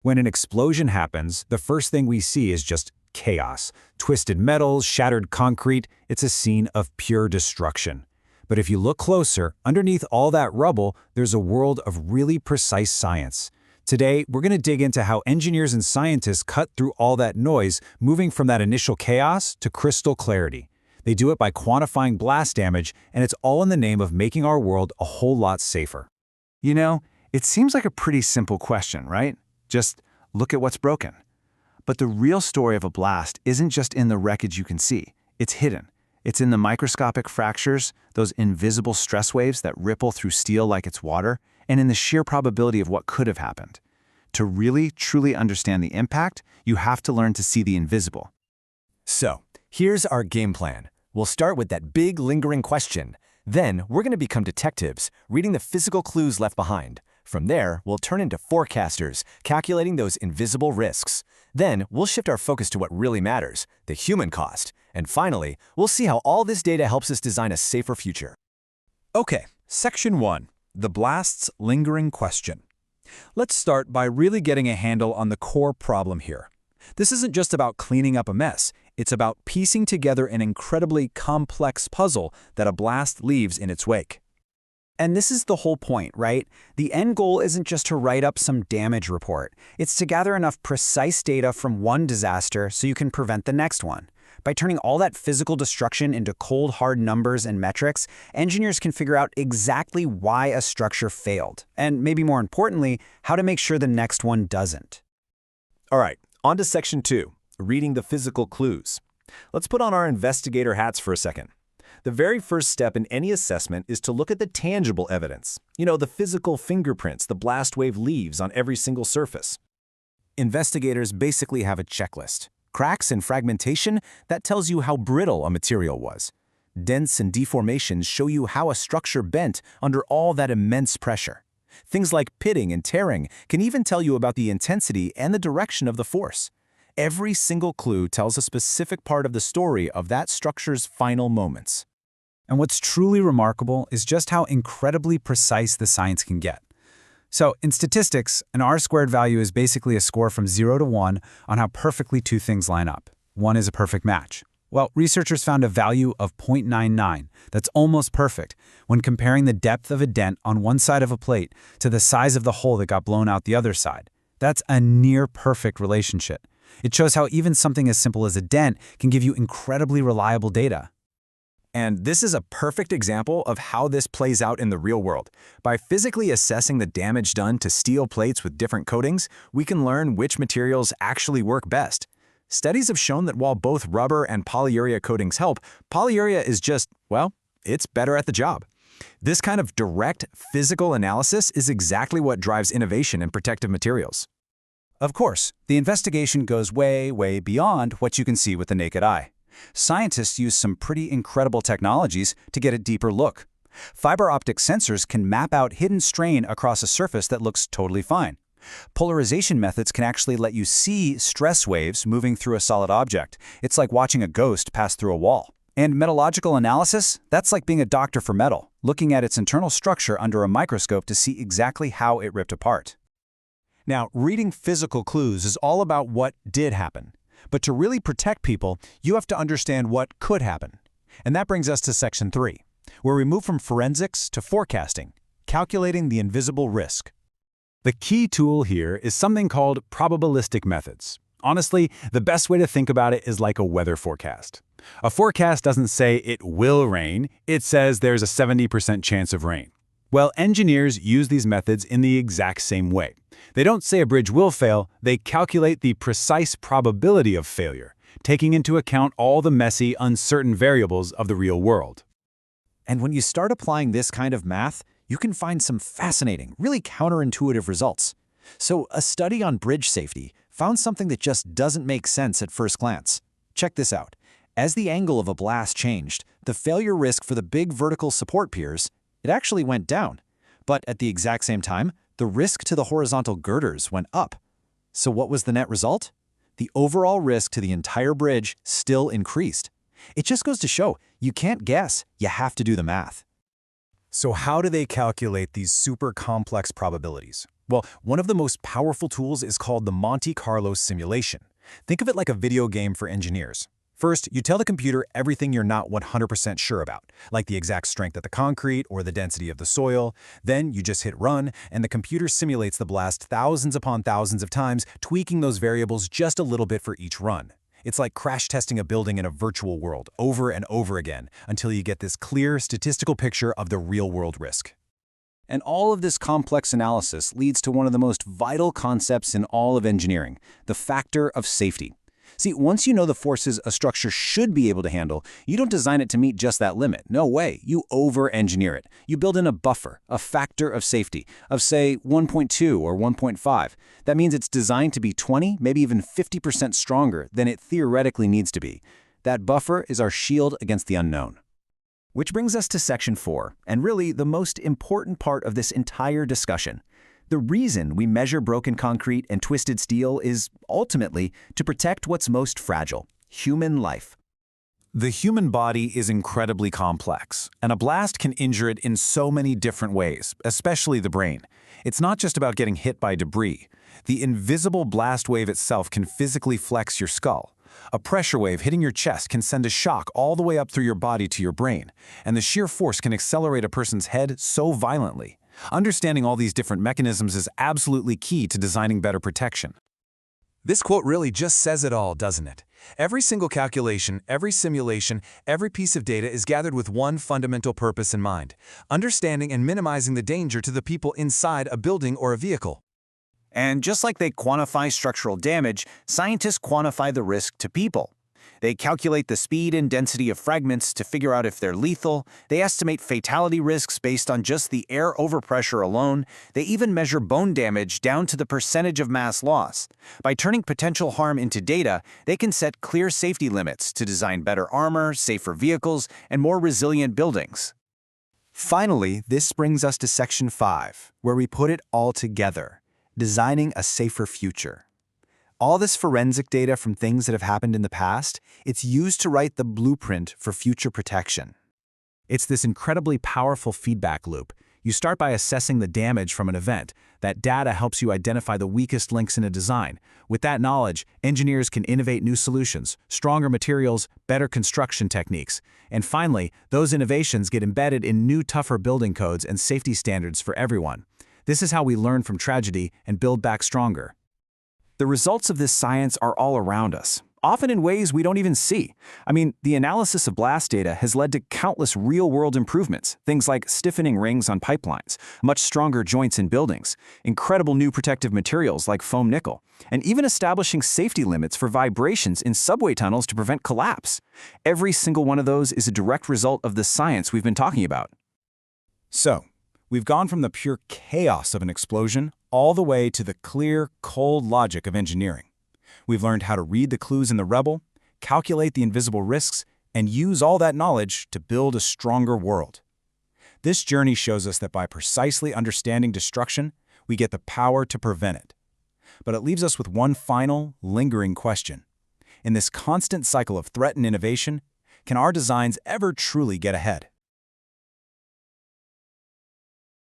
When an explosion happens, the first thing we see is just chaos. Twisted metals, shattered concrete, it's a scene of pure destruction. But if you look closer, underneath all that rubble, there's a world of really precise science. Today, we're going to dig into how engineers and scientists cut through all that noise, moving from that initial chaos to crystal clarity. They do it by quantifying blast damage, and it's all in the name of making our world a whole lot safer. You know, it seems like a pretty simple question, right? Just look at what's broken. But the real story of a blast isn't just in the wreckage you can see. It's hidden. It's in the microscopic fractures, those invisible stress waves that ripple through steel like it's water, and in the sheer probability of what could have happened. To really, truly understand the impact, you have to learn to see the invisible. So, here's our game plan. We'll start with that big, lingering question. Then, we're going to become detectives, reading the physical clues left behind. From there, we'll turn into forecasters, calculating those invisible risks. Then, we'll shift our focus to what really matters, the human cost. And finally, we'll see how all this data helps us design a safer future. Okay, Section 1. The blast's lingering question. Let's start by really getting a handle on the core problem here. This isn't just about cleaning up a mess. It's about piecing together an incredibly complex puzzle that a blast leaves in its wake. And this is the whole point, right? The end goal isn't just to write up some damage report. It's to gather enough precise data from one disaster so you can prevent the next one. By turning all that physical destruction into cold, hard numbers and metrics, engineers can figure out exactly why a structure failed, and maybe more importantly, how to make sure the next one doesn't. All right, on to Section 2, reading the physical clues. Let's put on our investigator hats for a second. The very first step in any assessment is to look at the tangible evidence. You know, the physical fingerprints the blast wave leaves on every single surface. Investigators basically have a checklist. Cracks and fragmentation, that tells you how brittle a material was. Dents and deformations show you how a structure bent under all that immense pressure. Things like pitting and tearing can even tell you about the intensity and the direction of the force. Every single clue tells a specific part of the story of that structure's final moments. And what's truly remarkable is just how incredibly precise the science can get. So, in statistics, an R-squared value is basically a score from 0 to 1 on how perfectly two things line up. 1 is a perfect match. Well, researchers found a value of 0.99 that's almost perfect when comparing the depth of a dent on one side of a plate to the size of the hole that got blown out the other side. That's a near-perfect relationship. It shows how even something as simple as a dent can give you incredibly reliable data. And this is a perfect example of how this plays out in the real world. By physically assessing the damage done to steel plates with different coatings, we can learn which materials actually work best. Studies have shown that while both rubber and polyurea coatings help, polyurea is just, well, it's better at the job. This kind of direct physical analysis is exactly what drives innovation in protective materials. Of course, the investigation goes way, way beyond what you can see with the naked eye. Scientists use some pretty incredible technologies to get a deeper look. Fiber optic sensors can map out hidden strain across a surface that looks totally fine. Polarization methods can actually let you see stress waves moving through a solid object. It's like watching a ghost pass through a wall. And metallurgical analysis, that's like being a doctor for metal, looking at its internal structure under a microscope to see exactly how it ripped apart. Now, reading physical clues is all about what did happen. But to really protect people, you have to understand what could happen. And that brings us to Section 3, where we move from forensics to forecasting, calculating the invisible risk. The key tool here is something called probabilistic methods. Honestly, the best way to think about it is like a weather forecast. A forecast doesn't say it will rain, it says there's a 70% chance of rain. Well, engineers use these methods in the exact same way. They don't say a bridge will fail, they calculate the precise probability of failure, taking into account all the messy, uncertain variables of the real world. And when you start applying this kind of math, you can find some fascinating, really counterintuitive results. So, a study on bridge safety found something that just doesn't make sense at first glance. Check this out. As the angle of a blast changed, the failure risk for the big vertical support piers, it actually went down. But at the exact same time, the risk to the horizontal girders went up. So what was the net result? The overall risk to the entire bridge still increased. It just goes to show, you can't guess, you have to do the math. So how do they calculate these super complex probabilities? Well, one of the most powerful tools is called the Monte Carlo simulation. Think of it like a video game for engineers. First, you tell the computer everything you're not 100% sure about, like the exact strength of the concrete or the density of the soil. Then you just hit run, and the computer simulates the blast thousands upon thousands of times, tweaking those variables just a little bit for each run. It's like crash testing a building in a virtual world over and over again until you get this clear statistical picture of the real-world risk. And all of this complex analysis leads to one of the most vital concepts in all of engineering, the factor of safety. See, once you know the forces a structure should be able to handle, you don't design it to meet just that limit. No way. You over-engineer it. You build in a buffer, a factor of safety, of say 1.2 or 1.5. That means it's designed to be 20, maybe even 50% stronger than it theoretically needs to be. That buffer is our shield against the unknown. Which brings us to Section 4, and really the most important part of this entire discussion. The reason we measure broken concrete and twisted steel is, ultimately, to protect what's most fragile, human life. The human body is incredibly complex, and a blast can injure it in so many different ways, especially the brain. It's not just about getting hit by debris. The invisible blast wave itself can physically flex your skull. A pressure wave hitting your chest can send a shock all the way up through your body to your brain, and the sheer force can accelerate a person's head so violently. Understanding all these different mechanisms is absolutely key to designing better protection. This quote really just says it all, doesn't it? Every single calculation, every simulation, every piece of data is gathered with one fundamental purpose in mind: understanding and minimizing the danger to the people inside a building or a vehicle. And just like they quantify structural damage, scientists quantify the risk to people. They calculate the speed and density of fragments to figure out if they're lethal. They estimate fatality risks based on just the air overpressure alone. They even measure bone damage down to the percentage of mass loss. By turning potential harm into data, they can set clear safety limits to design better armor, safer vehicles, and more resilient buildings. Finally, this brings us to Section 5, where we put it all together: designing a safer future. All this forensic data from things that have happened in the past, it's used to write the blueprint for future protection. It's this incredibly powerful feedback loop. You start by assessing the damage from an event. That data helps you identify the weakest links in a design. With that knowledge, engineers can innovate new solutions, stronger materials, better construction techniques. And finally, those innovations get embedded in new, tougher building codes and safety standards for everyone. This is how we learn from tragedy and build back stronger. The results of this science are all around us, often in ways we don't even see. I mean, the analysis of blast data has led to countless real-world improvements, things like stiffening rings on pipelines, much stronger joints in buildings, incredible new protective materials like foam nickel, and even establishing safety limits for vibrations in subway tunnels to prevent collapse. Every single one of those is a direct result of the science we've been talking about. So, we've gone from the pure chaos of an explosion all the way to the clear, cold logic of engineering. We've learned how to read the clues in the rubble, calculate the invisible risks, and use all that knowledge to build a stronger world. This journey shows us that by precisely understanding destruction, we get the power to prevent it. But it leaves us with one final, lingering question. In this constant cycle of threat and innovation, can our designs ever truly get ahead?